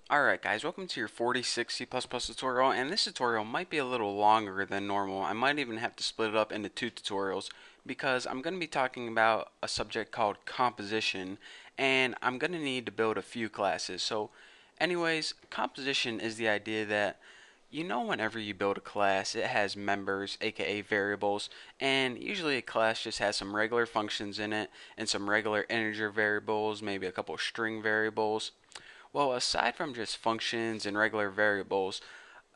Alright guys, welcome to your 46 C++ tutorial, and this tutorial might be a little longer than normal. I might even have to split it up into two tutorials because I'm going to be talking about a subject called composition, and I'm going to need to build a few classes. So anyways, composition is the idea that whenever you build a class, it has members, aka variables, and usually a class just has some regular functions in it and some regular integer variables, maybe a couple string variables. Well, aside from just functions and regular variables,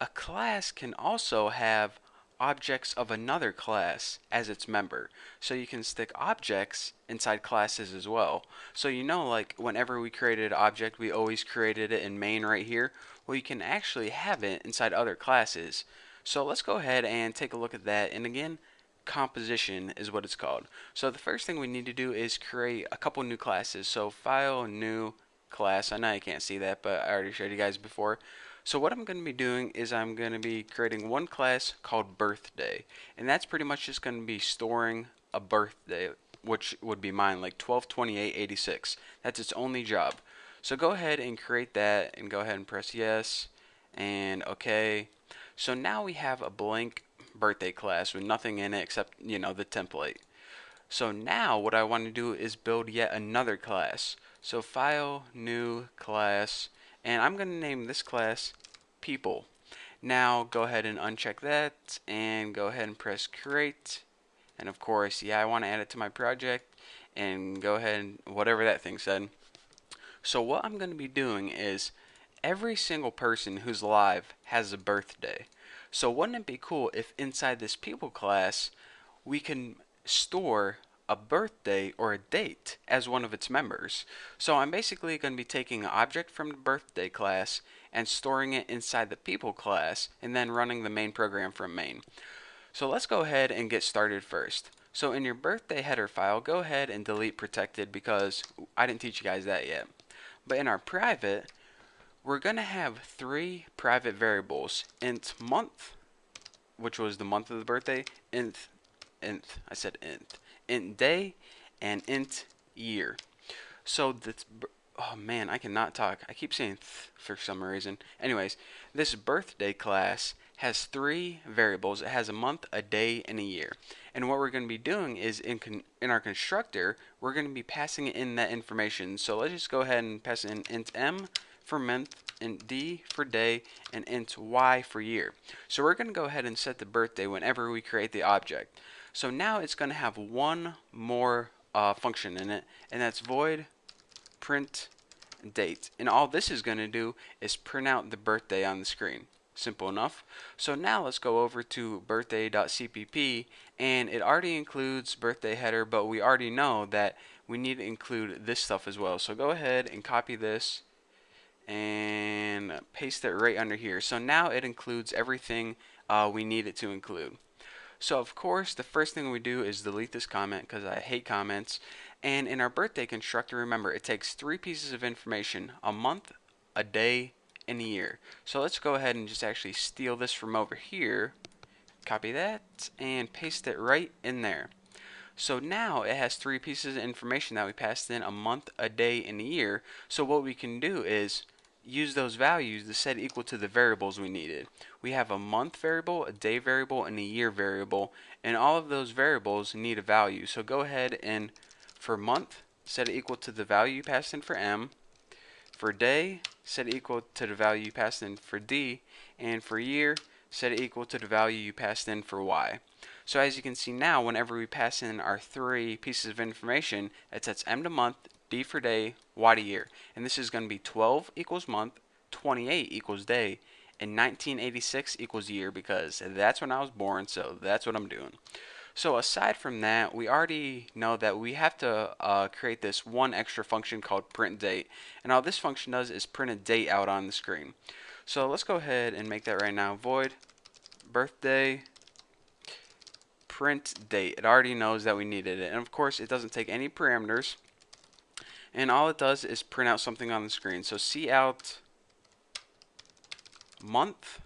a class can also have objects of another class as its member. So you can stick objects inside classes as well. So like whenever we created an object, we always created it in main right here. Well, you can actually have it inside other classes. So let's go ahead and take a look at that. And again, composition is what it's called. So the first thing we need to do is create a couple new classes. So file, new, class. I know you can't see that, but I already showed you guys before. So what I'm going to be doing is I'm going to be creating one class called birthday, and that's pretty much just going to be storing a birthday, which would be mine, like 12/28/86. That's its only job. So go ahead and create that, and go ahead and press yes, and okay. So now we have a blank birthday class with nothing in it except the template. So now what I want to do is build yet another class. So file, new class, and I'm going to name this class people. Now go ahead and uncheck that and go ahead and press create. And of course, yeah, I want to add it to my project and go ahead and whatever that thing said. So what I'm going to be doing is every single person who's live has a birthday. So wouldn't it be cool if inside this people class we can store a birthday or a date as one of its members? So I'm basically going to be taking an object from the birthday class and storing it inside the people class and then running the main program from main. So let's go ahead and get started first. So in your birthday header file, go ahead and delete protected because I didn't teach you guys that yet. But in our private, we're going to have three private variables: int month, which was the month of the birthday, I said int day, and int year. So this, oh man, I cannot talk. I keep saying for some reason. Anyways, this birthday class has three variables. It has a month, a day, and a year. And what we're going to be doing is in our constructor, we're going to be passing in that information. So let's just go ahead and pass in int m for month, int d for day, and int y for year. So we're going to go ahead and set the birthday whenever we create the object. So now it's going to have one more function in it, and that's void print date. And all this is going to do is print out the birthday on the screen. Simple enough. So now let's go over to birthday.cpp, and it already includes birthday header, but we already know that we need to include this stuff as well. So go ahead and copy this and paste it right under here. So now it includes everything we need it to include. So of course, the first thing we do is delete this comment because I hate comments. And in our birthday constructor, remember, it takes three pieces of information: a month, a day, and a year. So let's go ahead and just actually steal this from over here, copy that, and paste it right in there. So now it has three pieces of information that we passed in: a month, a day, and a year. So what we can do is use those values to set equal to the variables we needed. We have a month variable, a day variable, and a year variable, and all of those variables need a value. So go ahead and for month, set it equal to the value you passed in for m. For day, set it equal to the value you passed in for d. And for year, set it equal to the value you passed in for y. So as you can see now, whenever we pass in our three pieces of information, it sets m to month, d for day, y to year. And this is going to be 12 equals month, 28 equals day, and 1986 equals year, because that's when I was born, so that's what I'm doing. So aside from that, we already know that we have to create this one extra function called print date. And all this function does is print a date out on the screen. So let's go ahead and make that right now. Void birthday print date. It already knows that we needed it. And of course, it doesn't take any parameters. And all it does is print out something on the screen. So cout month,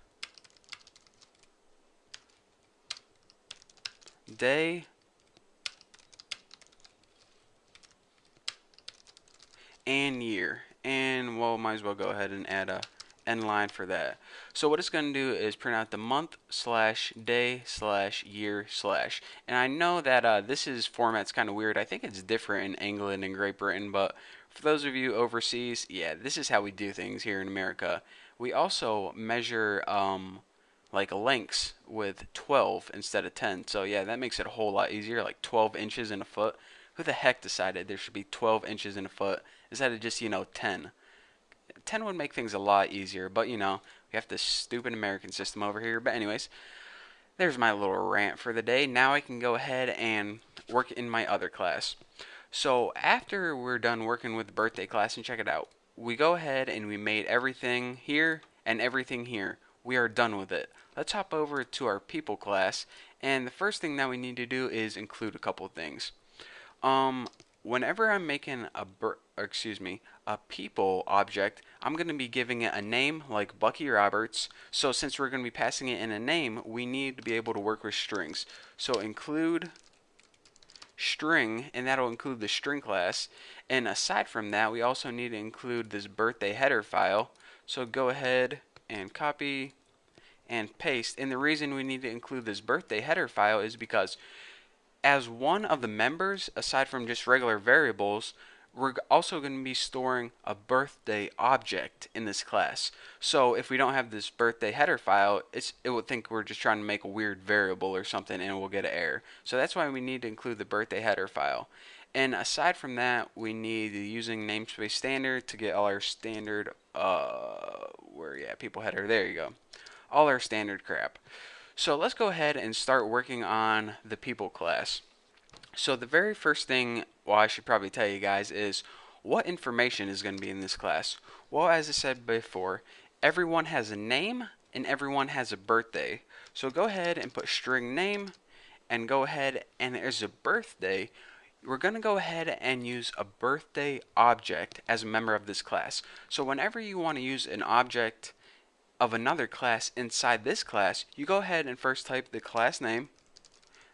day, and year. and well, might as well go ahead and add a end line for that. So what it's going to do is print out the month slash day slash year slash. And I know that this is format's kind of weird. I think it's different in England and Great Britain, but for those of you overseas, yeah, this is how we do things here in America. We also measure like lengths with 12 instead of 10. So yeah, that makes it a whole lot easier, like 12 inches in a foot. Who the heck decided there should be 12 inches in a foot instead of just, 10? 10 would make things a lot easier, but we have this stupid American system over here. But anyways, there's my little rant for the day. Now I can go ahead and work in my other class. So after we're done working with the birthday class, and check it out, we go ahead and we made everything here and everything here. We are done with it. Let's hop over to our people class, and the first thing that we need to do is include a couple things. Um, Whenever I'm making a people object, I'm going to be giving it a name like Bucky Roberts. So since we're going to be passing it in a name, we need to be able to work with strings. So include string, and that'll include the string class. And aside from that, we also need to include this birthday header file. So go ahead and copy and paste. And the reason we need to include this birthday header file is because as one of the members, aside from just regular variables, we're also going to be storing a birthday object in this class. So if we don't have this birthday header file, it will think we're just trying to make a weird variable or something, and we'll get an error. So that's why we need to include the birthday header file. And aside from that, we need the using namespace standard to get all our standard, people header, there you go. All our standard crap. So let's go ahead and start working on the people class. So the very first thing, well, I should probably tell you guys is what information is going to be in this class. Well, as I said before, everyone has a name and everyone has a birthday. So go ahead and put string name and go ahead and there's a birthday. We're going to go ahead and use a birthday object as a member of this class. So whenever you want to use an object of another class inside this class, you go ahead and first type the class name,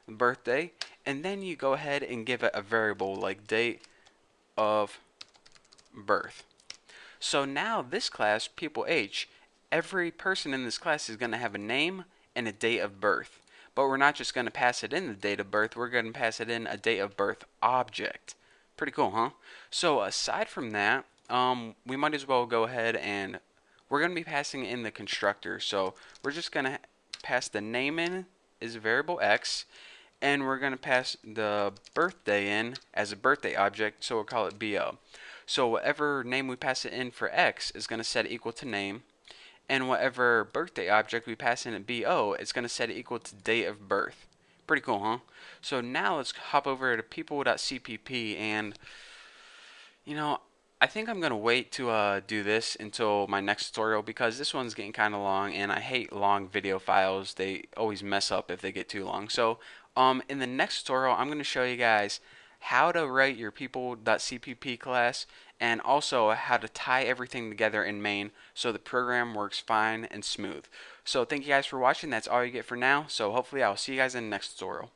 birthday, and then you go ahead and give it a variable like date of birth. So now this class, people H, every person in this class is going to have a name and a date of birth. But we're not just going to pass it in the date of birth, we're going to pass it in a date of birth object. Pretty cool, huh? So aside from that, we might as well go ahead and we're going to be passing in the constructor. So we're just going to pass the name in as a variable X, and we're going to pass the birthday in as a birthday object, so we'll call it BO. So whatever name we pass it in for X is going to set it equal to name, and whatever birthday object we pass in at BO, it's going to set it equal to date of birth. Pretty cool, huh? So now let's hop over to people.cpp, and I think I'm going to wait to do this until my next tutorial because this one's getting kind of long and I hate long video files. They always mess up if they get too long. So in the next tutorial, I'm going to show you guys how to write your people.cpp class and also how to tie everything together in main so the program works fine and smooth. So thank you guys for watching. That's all you get for now. So hopefully I'll see you guys in the next tutorial.